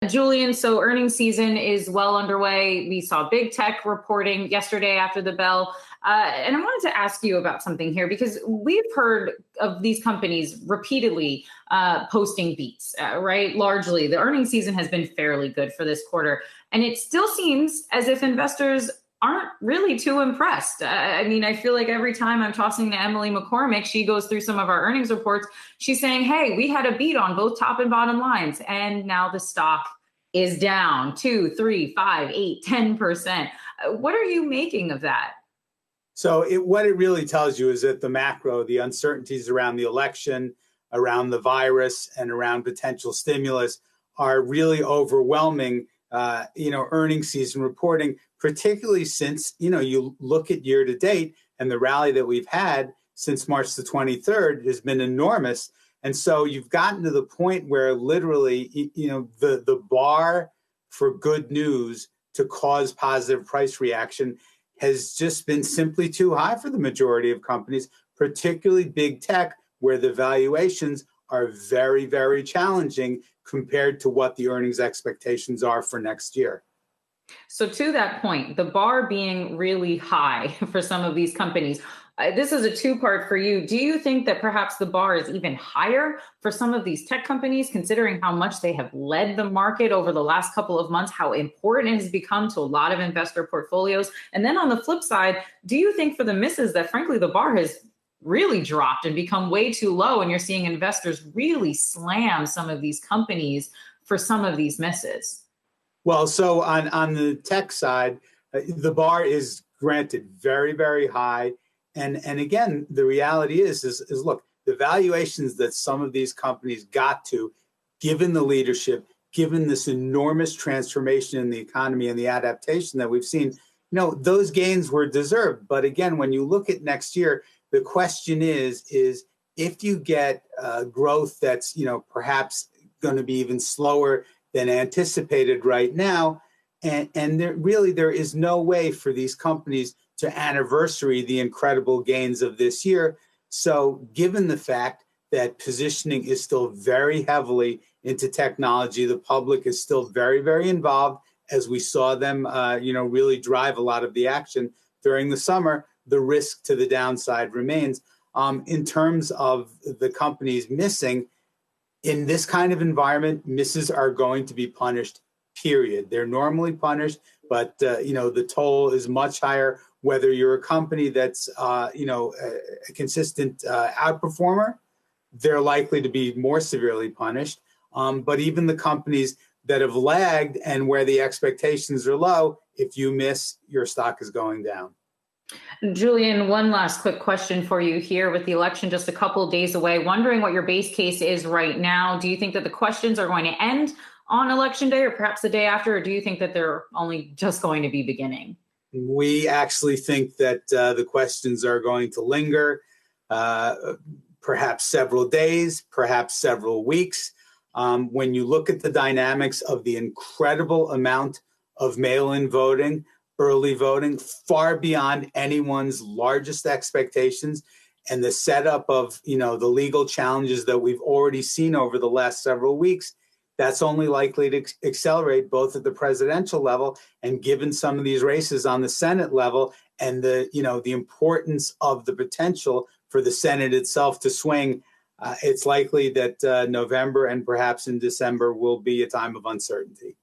Julian, so earnings season is well underway. We saw big tech reporting yesterday after the bell. And I wanted to ask you about something here because we've heard of these companies repeatedly posting beats, right? Largely, the earnings season has been fairly good for this quarter. And it still seems as if investors aren't really too impressed. I mean, I feel like every time I'm tossing to Emily McCormick, she goes through some of our earnings reports. She's saying, hey, we had a beat on both top and bottom lines. And now the stock is down 2, 3, 5, 8, 10%. What are you making of that? So what it really tells you is that the macro, the uncertainties around the election, around the virus, and around potential stimulus are really overwhelming, earnings season reporting, particularly since, you look at year to date and the rally that we've had since March the 23rd has been enormous. And so you've gotten to the point where literally, the bar for good news to cause positive price reaction has just been simply too high for the majority of companies, particularly big tech, where the valuations are very, very challenging compared to what the earnings expectations are for next year. So to that point, the bar being really high for some of these companies, this is a two-part for you. Do you think that perhaps the bar is even higher for some of these tech companies, considering how much they have led the market over the last couple of months, how important it has become to a lot of investor portfolios? And then on the flip side, do you think for the misses that frankly the bar has really dropped and become way too low, and you're seeing investors really slam some of these companies for some of these misses? Well, so on the tech side, the bar is granted very, very high. And again, the reality is look, the valuations that some of these companies got to, given the leadership, given this enormous transformation in the economy and the adaptation that we've seen, those gains were deserved. But again, when you look at next year, the question is if you get growth that's, perhaps going to be even slower than anticipated right now, and there is no way for these companies to anniversary the incredible gains of this year. So given the fact that positioning is still very heavily into technology, the public is still very, very involved, as we saw them, really drive a lot of the action during the summer, the risk to the downside remains. In terms of the companies missing, in this kind of environment, misses are going to be punished, period. They're normally punished, but the toll is much higher. Whether you're a company that's a consistent outperformer, they're likely to be more severely punished. But even the companies that have lagged and where the expectations are low, if you miss, your stock is going down. Julian, one last quick question for you here with the election just a couple of days away. Wondering what your base case is right now. Do you think that the questions are going to end on election day or perhaps the day after, or do you think that they're only just going to be beginning? We actually think that the questions are going to linger, perhaps several days, perhaps several weeks. When you look at the dynamics of the incredible amount of mail-in voting, early voting, far beyond anyone's largest expectations, and the setup of the legal challenges that we've already seen over the last several weeks, that's only likely to accelerate both at the presidential level and given some of these races on the Senate level and the importance of the potential for the Senate itself to swing. It's likely that November and perhaps in December will be a time of uncertainty.